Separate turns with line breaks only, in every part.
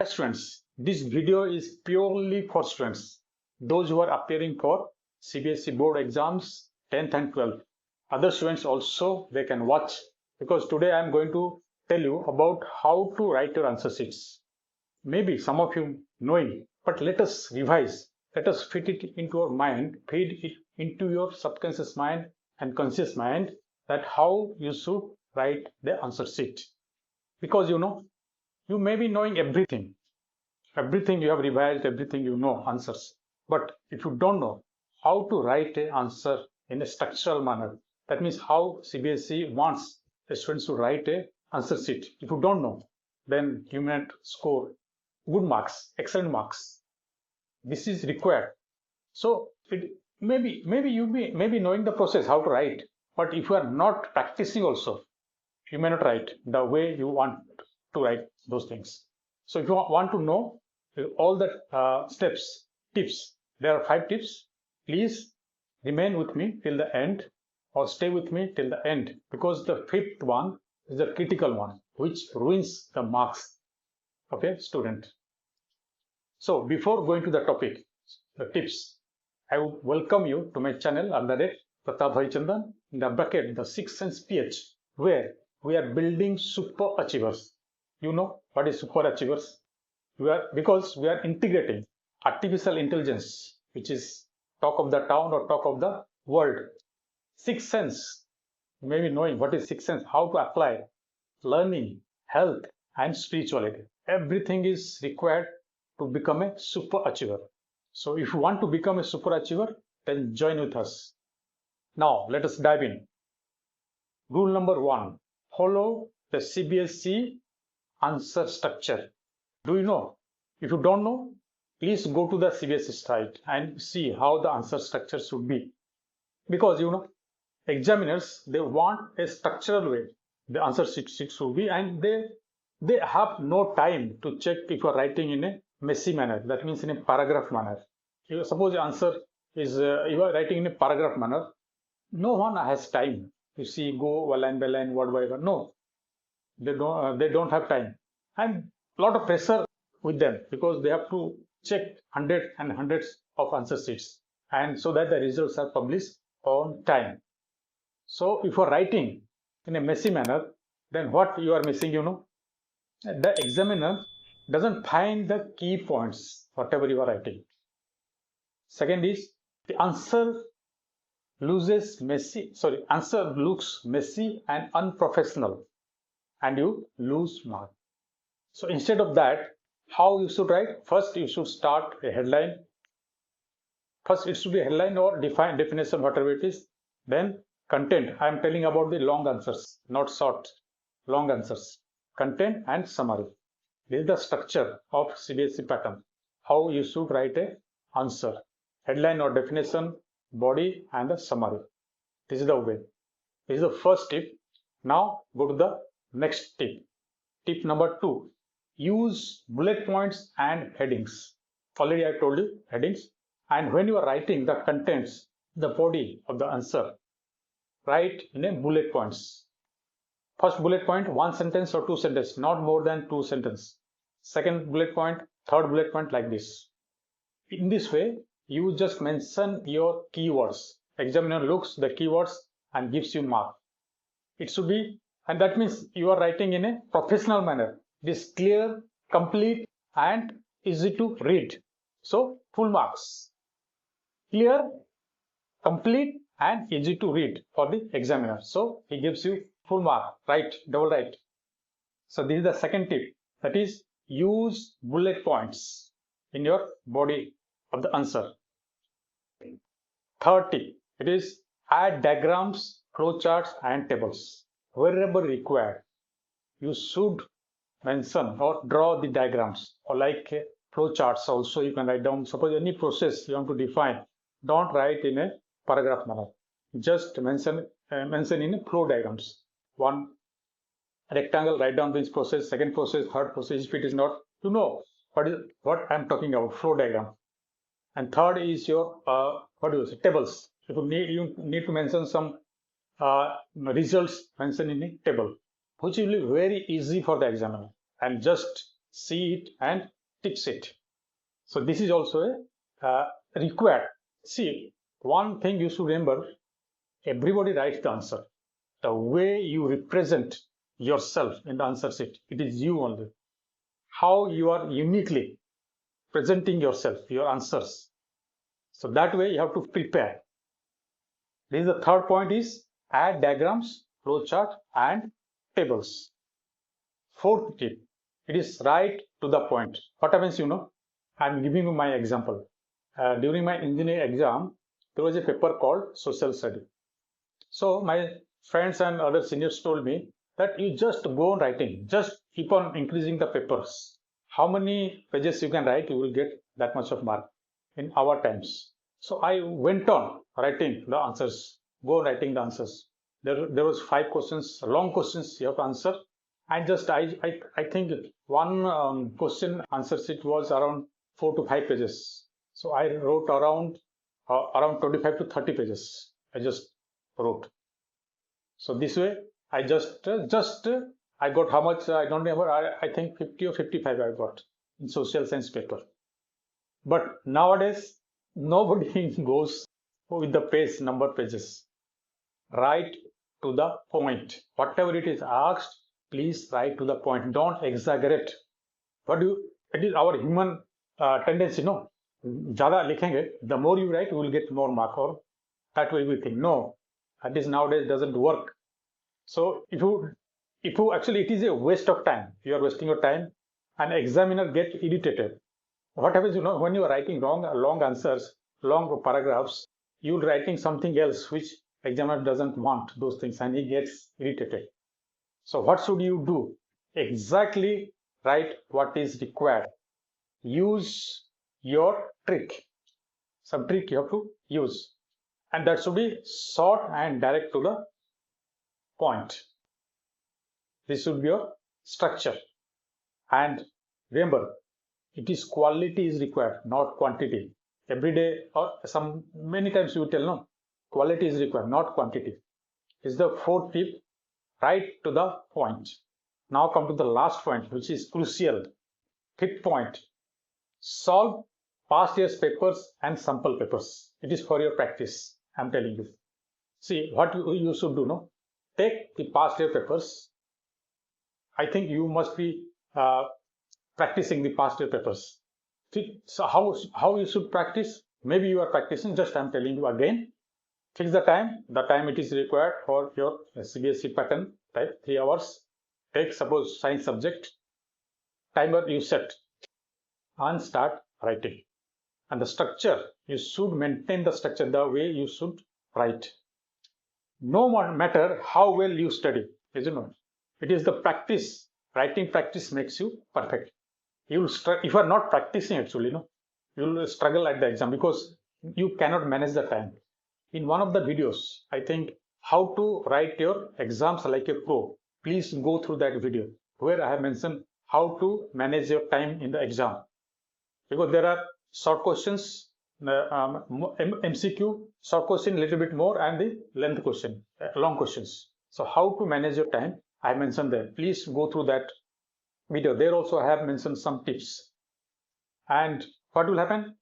Students, this video is purely for students, those who are appearing for CBSE board exams 10th and 12th. Other students also they can watch, because today I am going to tell you about how to write your answer sheets. Maybe some of you knowing, but let us revise. Let us fit it into your mind, feed it into your subconscious mind and conscious mind, that how you should write the answer sheet. Because you may be knowing everything you have revised, everything you know answers. But if you don't know how to write an answer in a structural manner, that means how CBSE wants the students to write a answer sheet. If you don't know, then you may not score good marks, excellent marks. This is required. So maybe you may be knowing the process how to write, but if you are not practicing also, you may not write the way you want to write those things. So if you want to know all the tips, there are 5 tips. Please remain with me till the end, or stay with me till the end, because the 5th one is the critical one, which ruins the marks of a student. So before going to the topic, the tips, I would welcome you to my channel under it, Pratap Harichandan, in the bracket, the 6th Sense PH, where we are building super achievers. You know what is super achievers? Because we are integrating artificial intelligence, which is talk of the town or talk of the world. 6th Sense, you may be knowing what is 6th Sense, how to apply learning, health, and spirituality. Everything is required to become a super achiever. So if you want to become a super achiever, then join with us. Now let us dive in. Rule number 1, follow the CBSE answer structure. Do you know? If you don't know, please go to the CBSE site and see how the answer structure should be. Because examiners, they want a structural way the answer sheet should be, and they have no time to check if you are writing in a messy manner, that means in a paragraph manner. Suppose the answer is you are writing in a paragraph manner, no one has time to see go line by line, word by word. No, they don't have time, and a lot of pressure with them, because they have to check hundreds and hundreds of answer sheets, and so that the results are published on time. So if you are writing in a messy manner, then what you are missing, the examiner doesn't find the key points, whatever you are writing. Second is, the answer looks messy and unprofessional, and you lose mark. So instead of that, how you should write? First, you should start a headline. First, it should be a headline or definition, whatever it is. Then content. I am telling about the long answers, not short, long answers. Content and summary. This is the structure of CBSE pattern. How you should write a answer. Headline or definition, body, and the summary. This is the way. This is the first tip. Now go to the next tip. Tip number 2. Use bullet points and headings. Already I told you headings. And when you are writing the contents, the body of the answer, write in a bullet points. First bullet point, 1 sentence or 2 sentences, not more than 2 sentences. Second bullet point, third bullet point, like this. In this way, you just mention your keywords. Examiner looks the keywords and gives you mark. It should be, and that means you are writing in a professional manner. It is clear, complete, and easy to read. So full marks. Clear, complete, and easy to read for the examiner. So he gives you full mark, right, double right. So this is the second tip, that is, use bullet points in your body of the answer. Third tip, it is add diagrams, flowcharts, and tables. Wherever required, you should mention or draw the diagrams, or like flowcharts also you can write down. Suppose any process you want to define, don't write in a paragraph manner. Just mention in a flow diagrams. One rectangle, write down this process, second process, third process. If it is not, you know what I'm talking about, flow diagram. And third is your tables. If you need to mention some results, mention in a table, which will be very easy for the examiner, and just see it and fix it. So this is also a required. See, one thing you should remember, everybody writes the answer. The way you represent yourself in the answer sheet, it is you only. How you are uniquely presenting yourself, your answers. So that way you have to prepare. This is the third point is add diagrams, flowchart and tables. Fourth tip, it is right to the point. What happens, I'm giving you my example. During my engineering exam, there was a paper called social study. So my friends and other seniors told me that you just go on writing, just keep on increasing the papers. How many pages you can write, you will get that much of mark in our times. So I went on writing the answers, go writing the answers. There was 5 questions, long questions you have to answer. And just I think one question answer sheet was around 4 to 5 pages. So I wrote around 25 to 30 pages. I just wrote. So this way I just I got how much, I don't remember, I think 50 or 55 I got in social science paper. But nowadays nobody goes with the page number pages. Write to the point. Whatever it is asked, please write to the point. Don't exaggerate. It is our human tendency, no? Jada likhenge, the more you write, you will get more mark, or that way we think. No, this nowadays doesn't work. So if you actually, it is a waste of time. You are wasting your time, and examiner get irritated. What happens, when you are writing long answers, long paragraphs, you're writing something else which examiner doesn't want those things, and he gets irritated. So what should you do? Exactly write what is required. Use your trick. Some trick you have to use, and that should be short and direct to the point. This should be your structure. And remember, it is quality is required, not quantity. Every day or many times you will tell, no, quality is required, not quantity. This is the fourth tip, right to the point. Now come to the last point, which is crucial. Fifth point, solve past year's papers and sample papers. It is for your practice, I'm telling you. See, what you should do, no? Take the past year papers. I think you must be practicing the past year papers. So how you should practice? Maybe you are practicing, just I'm telling you again. Fix the time it is required for your CBSE pattern type, 3 hours. Take suppose science subject, timer you set and start writing. And the structure, you should maintain the structure the way you should write. No matter how well you study, isn't it? It is the practice, writing practice makes you perfect. If you are not practicing actually, you will struggle at the exam because you cannot manage the time. In one of the videos, I think how to write your exams like a pro, please go through that video where I have mentioned how to manage your time in the exam, because there are short questions, MCQ, short question little bit more, and the length question, long questions. So how to manage your time, I mentioned there. Please go through that video. There also I have mentioned some tips. And what will happen?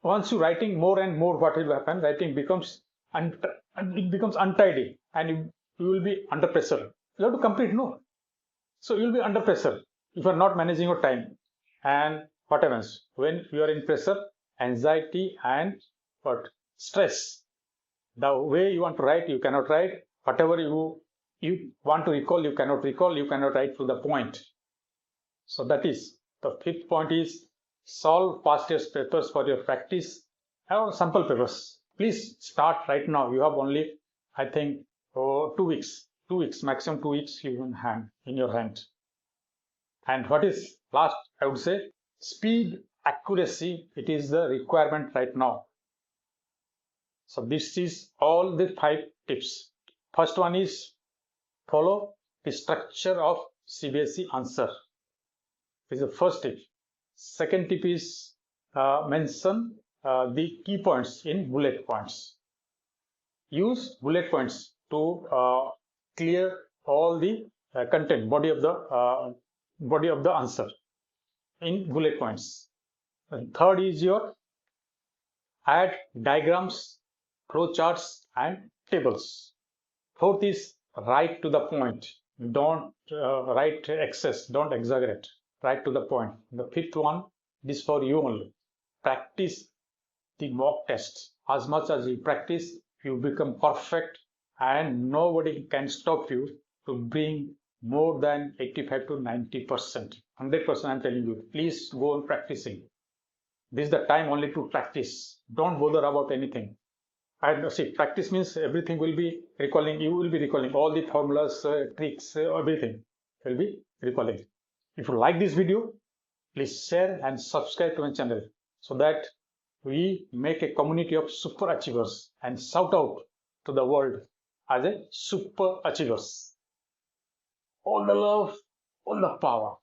Once you writing more and more, what will happen? Writing becomes untidy, and you will be under pressure. You have to complete, no? So you will be under pressure if you are not managing your time. And what happens when you are in pressure? Anxiety and stress. The way you want to write, you cannot write. Whatever you want to recall, you cannot recall. You cannot write to the point. So that is the fifth point is solve past year's papers for your practice or sample papers. Please start right now. You have only, I think, 2 weeks, maximum 2 weeks in your hand. And what is last? I would say speed, accuracy. It is the requirement right now. So this is all the 5 tips. First one is follow the structure of CBSE answer. This is the first tip. Second tip is mention the key points in bullet points. Use bullet points to clear all the content, body of the answer. in bullet points. And third is your add diagrams, flowcharts, and tables. Fourth is write to the point. Don't write excess, don't exaggerate. Write to the point. The fifth one is for you only. Practice the mock test. As much as you practice, you become perfect, and nobody can stop you to bring more than 85 to 90%. 100% I'm telling you. Please go on practicing. This is the time only to practice. Don't bother about anything. And see, practice means everything will be recalling. You will be recalling all the formulas, tricks, everything will be recalling. If you like this video, please share and subscribe to my channel so that we make a community of super achievers and shout out to the world as a super achievers. All the love, all the power.